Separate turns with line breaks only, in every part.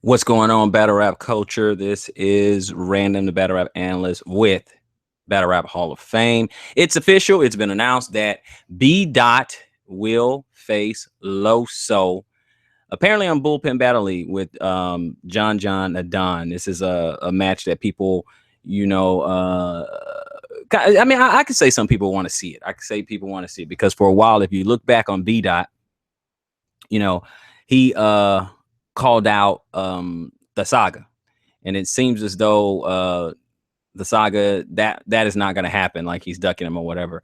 What's going on, battle rap culture? This is Random, the battle rap analyst with Battle Rap Hall of Fame. It's official. It's been announced that B. Dot will face Loso, apparently on Bullpen Battle League with John Adon. This is a match that people, I could say some people want to see it. I could say people want to see it because for a while, if you look back on B. Dot, he called out the saga, and it seems as though the saga that is not going to happen. Like he's ducking him or whatever.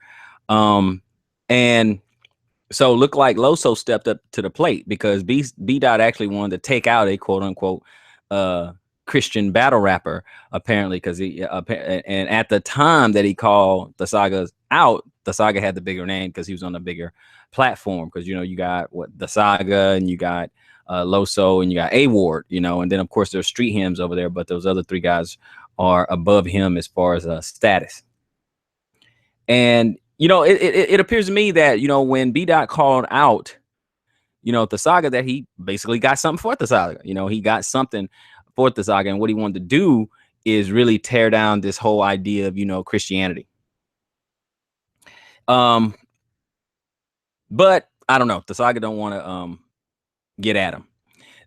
And so looked like Loso stepped up to the plate because B Dot actually wanted to take out a quote unquote Christian battle rapper, apparently, because and at the time that he called the saga out, the saga had the bigger name because he was on a bigger platform. Because you got the saga, and you got Loso, and you got A Ward, and then of course there's Street Hymns over there, but those other three guys are above him as far as status. And it appears to me that when B Dot called out the saga, that he basically got something for the saga. He got something for the saga, and what he wanted to do is really tear down this whole idea of Christianity. But I don't know. The saga don't want to get at him.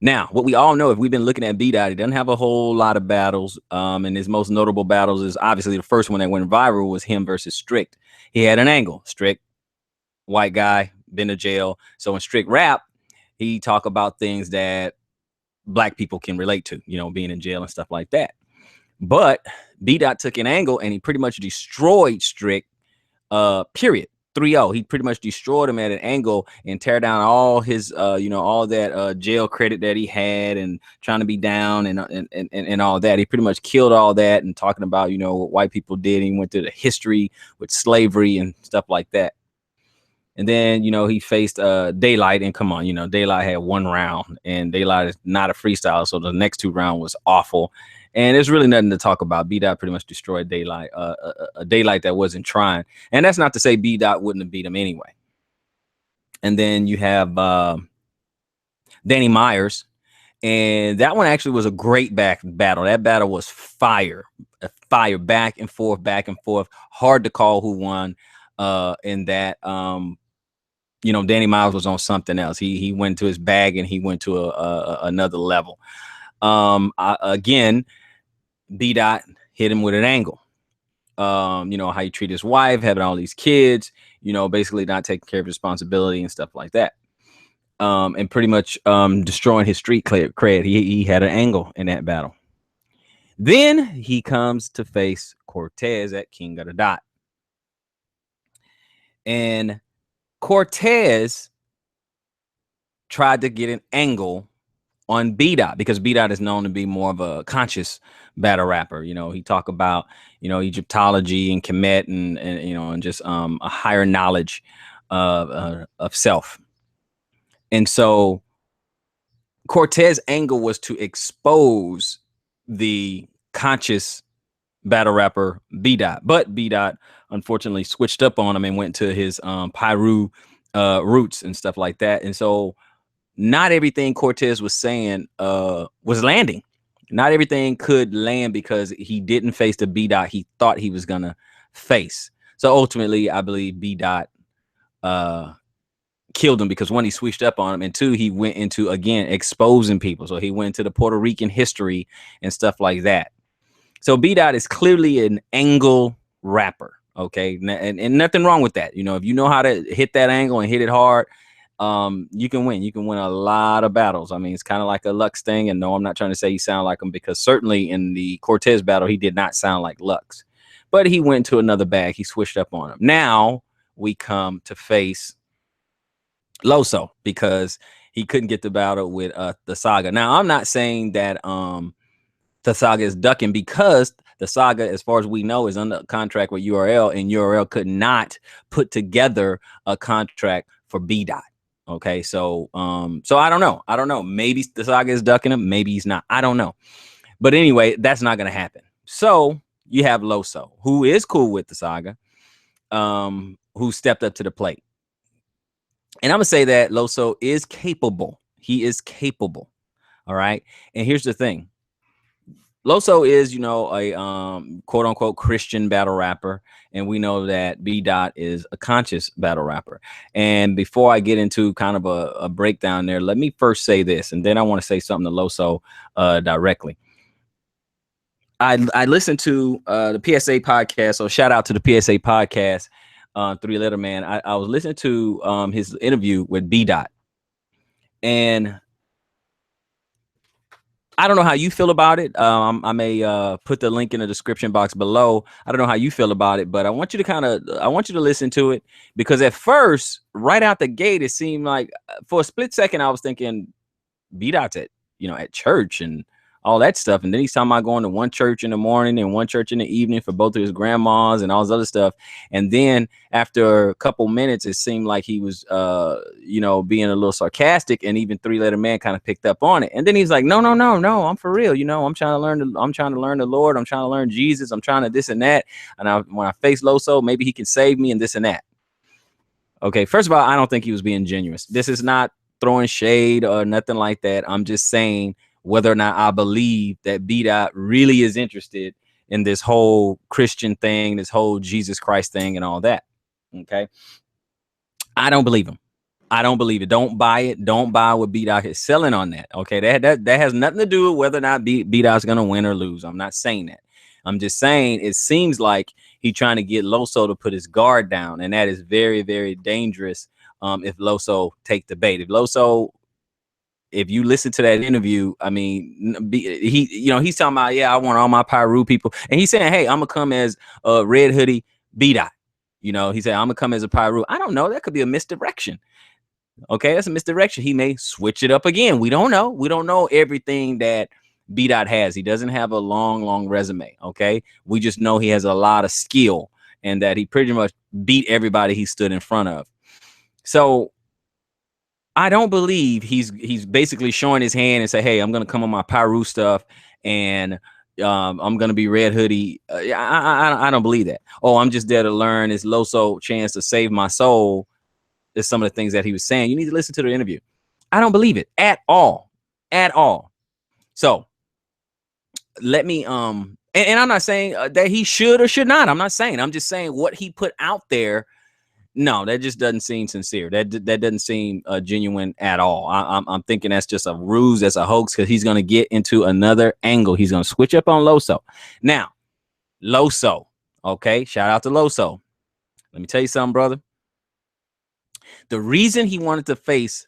Now, what we all know, if we've been looking at B Dot, he doesn't have a whole lot of battles. And his most notable battles is obviously the first one that went viral was him versus Strict. He had an angle. Strict, white guy, been to jail. So in Strict rap, he talk about things that black people can relate to, being in jail and stuff like that. But B Dot took an angle and he pretty much destroyed Strict, period. 3-0. He pretty much destroyed him at an angle and tear down all his all that jail credit that he had and trying to be down and all that. He pretty much killed all that and talking about what white people did. He went through the history with slavery and stuff like that. And then he faced Daylight, and come on, Daylight had one round, and Daylight is not a freestyle, so the next two rounds was awful. And there's really nothing to talk about. B Dot pretty much destroyed Daylight, a Daylight that wasn't trying. And that's not to say B Dot wouldn't have beat him anyway. And then you have Danny Myers, and that one actually was a great battle. That battle was fire, back and forth, hard to call who won. In that, Danny Myers was on something else. He went to his bag and he went to another level. Again, B Dot hit him with an angle. How you treat his wife, having all these kids, basically not taking care of responsibility and stuff like that. And pretty much destroying his street cred. He had an angle in that battle. Then he comes to face Cortez at King of the Dot. And Cortez tried to get an angle on B Dot because B Dot is known to be more of a conscious battle rapper. He talk about Egyptology and Kemet and just a higher knowledge of self. And so Cortez angle was to expose the conscious battle rapper B Dot, but B Dot unfortunately switched up on him and went to his Pyru roots and stuff like that. And so not everything Cortez was saying was landing. Not everything could land because he didn't face the B Dot he thought he was gonna face. So ultimately, I believe B Dot killed him because one, he switched up on him, and two, he went into again exposing people. So he went into the Puerto Rican history and stuff like that. So B Dot is clearly an angle rapper. Okay, and nothing wrong with that. If you know how to hit that angle and hit it hard, you can win. You can win a lot of battles. I mean, it's kind of like a Lux thing. And no, I'm not trying to say he sound like him, because certainly in the Cortez battle, he did not sound like Lux. But he went to another bag. He switched up on him. Now we come to face Loso because he couldn't get the battle with the Saga. Now, I'm not saying that the Saga is ducking, because the Saga, as far as we know, is under contract with URL, and URL could not put together a contract for B Dot. Okay, so I don't know. Maybe the Saga is ducking him, maybe he's not. I don't know. But anyway, that's not gonna happen. So you have Loso, who is cool with the Saga, who stepped up to the plate. And I'm gonna say that Loso is capable. He is capable All right. And here's the thing. Loso is, a quote unquote Christian battle rapper. And we know that B Dot is a conscious battle rapper. And before I get into kind of a breakdown there, let me first say this, and then I want to say something to Loso directly. I listened to the PSA podcast, so shout out to the PSA podcast, Three Letter Man. I was listening to his interview with B Dot, and I don't know how you feel about it. I may put the link in the description box below. I don't know how you feel about it, but I want you to listen to it, because at first, right out the gate, it seemed like for a split second I was thinking B Dot's at church and all that stuff. And then he's talking about going to one church in the morning and one church in the evening for both of his grandmas and all this other stuff. And then after a couple minutes, it seemed like he was, being a little sarcastic, and even Three Letter Man kind of picked up on it. And then he's like, no, I'm for real. I'm trying to learn the Lord. I'm trying to learn Jesus. I'm trying to this and that. And when I face Loso, maybe he can save me and this and that. Okay. First of all, I don't think he was being genuine. This is not throwing shade or nothing like that. I'm just saying whether or not I believe that B Dot really is interested in this whole Christian thing, this whole Jesus Christ thing and all that. Okay. I don't believe him. I don't believe it. Don't buy it. Don't buy what B Dot is selling on that. Okay. That has nothing to do with whether or not B Dot's going to win or lose. I'm not saying that. I'm just saying it seems like he's trying to get Loso to put his guard down. And that is very, very dangerous. If Loso take the bait, if you listen to that interview, I mean, he's talking about, I want all my Pyru people. And he's saying, hey, I'm going to come as a red hoodie B Dot. He said, I'm going to come as a Pyru. I don't know. That could be a misdirection. Okay, that's a misdirection. He may switch it up again. We don't know. We don't know everything that B Dot has. He doesn't have a long resume. Okay, we just know he has a lot of skill and that he pretty much beat everybody he stood in front of. So I don't believe he's basically showing his hand and say, hey, I'm going to come on my Pyru stuff and I'm going to be red hoodie. I don't believe that. Oh, I'm just there to learn. It's Loso chance to save my soul. Is some of the things that he was saying. You need to listen to the interview. I don't believe it at all. So let me, and I'm not saying that he should or should not. I'm not saying, I'm just saying what he put out there. No, that just doesn't seem sincere. That doesn't seem genuine at all. I'm thinking that's just a ruse, that's a hoax, because he's going to get into another angle. He's going to switch up on Loso. Now, Loso, okay, shout out to Loso. Let me tell you something, brother. The reason he wanted to face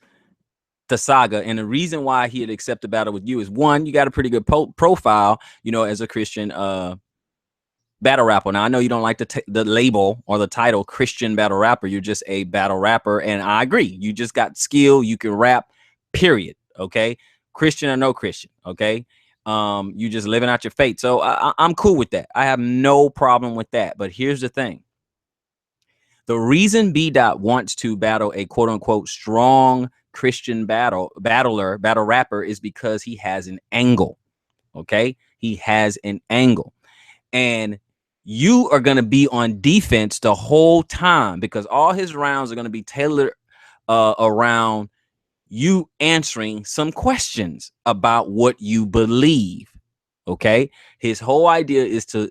the saga and the reason why he had accepted battle with you is, one, you got a pretty good profile, as a Christian battle rapper. Now, I know you don't like the label or the title Christian battle rapper. You're just a battle rapper. And I agree. You just got skill. You can rap, period. Okay. Christian or no Christian. Okay. You just living out your fate. So I'm cool with that. I have no problem with that. But here's the thing. The reason B Dot wants to battle a quote unquote strong Christian battle rapper is because he has an angle. Okay. He has an angle. And you are going to be on defense the whole time, because all his rounds are going to be tailored around you answering some questions about what you believe. Okay. His whole idea is to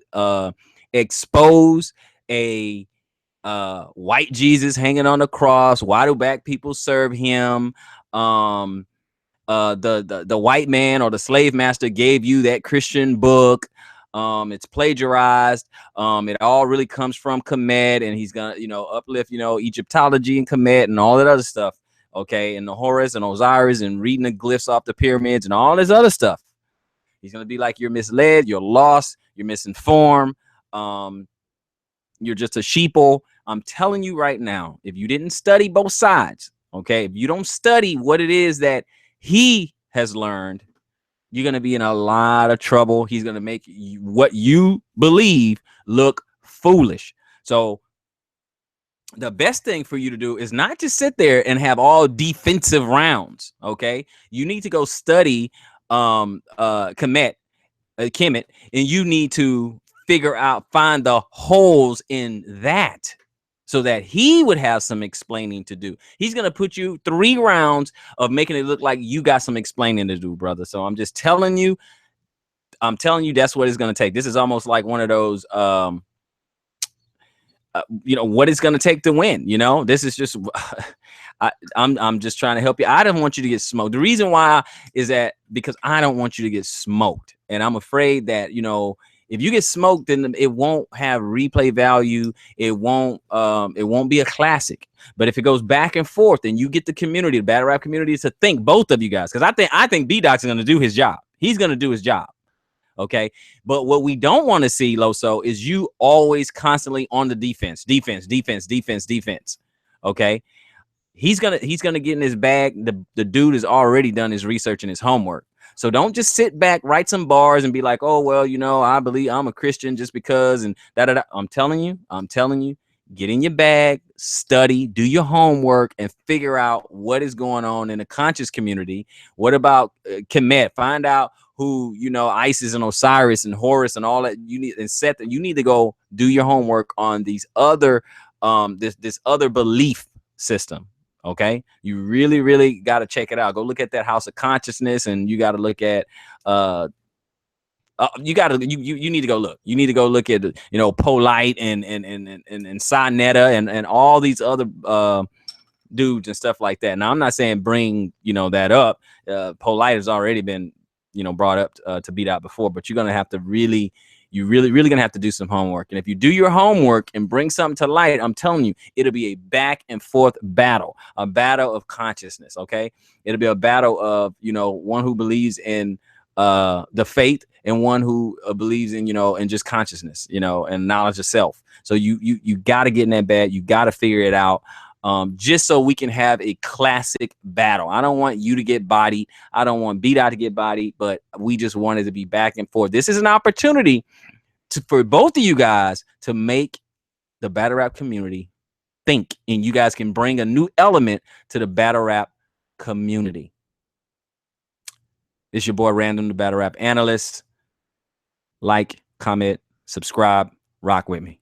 expose a white Jesus hanging on the cross. Why do black people serve him? The white man or the slave master gave you that Christian book. It's plagiarized. It all really comes from Kemet, and he's gonna, uplift, Egyptology and Kemet and all that other stuff. Okay, and the Horus and Osiris and reading the glyphs off the pyramids and all this other stuff. He's gonna be like, you're misled, you're lost, you're misinformed. You're just a sheeple. I'm telling you right now, if you didn't study both sides, okay, if you don't study what it is that he has learned, you're going to be in a lot of trouble. He's going to make what you believe look foolish. So the best thing for you to do is not just sit there and have all defensive rounds. Okay. You need to go study Kemet, and you need to find the holes in that. so that he would have some explaining to do. He's going to put you 3 rounds of making it look like you got some explaining to do, brother. So I'm just telling you, that's what it's going to take. This is almost like one of those, what it's going to take to win. This is just, I'm just trying to help you. I don't want you to get smoked. The reason why is that because I don't want you to get smoked. And I'm afraid that, if you get smoked, then it won't have replay value. It won't be a classic. But if it goes back and forth and you get the community, the battle rap community, to think, both of you guys, because I think B-Doc's going to do his job. He's going to do his job. Okay. But what we don't want to see, Loso, is you always constantly on the defense. Okay. He's gonna get in his bag. The dude has already done his research and his homework. So don't just sit back, write some bars, and be like, oh well, I believe I'm a Christian just because, and da. I'm telling you, get in your bag, study, do your homework, and figure out what is going on in the conscious community. What about Kemet? Find out who Isis and Osiris and Horus and all that you need, and Seth. You need to go do your homework on these other this other belief system. Okay, you really got to check it out. Go look at that House of Consciousness, and you got to look at you need to go look. You need to go look at Polite and Sinetta and all these other dudes and stuff like that. Now I'm not saying bring that up. Polite has already been brought up to beat out before, but you're gonna have to really gonna have to do some homework. And if you do your homework and bring something to light, I'm telling you, it'll be a back and forth battle, a battle of consciousness. Okay, it'll be a battle of one who believes in the faith and one who believes in in just consciousness, and knowledge of self. So you got to get in that bag. You got to figure it out. Just so we can have a classic battle. I don't want you to get bodied. I don't want B-Dot to get bodied, but we just wanted to be back and forth. This is an opportunity for both of you guys to make the battle rap community think, and you guys can bring a new element to the battle rap community. It's your boy Random, the battle rap analyst. Like, comment, subscribe, rock with me.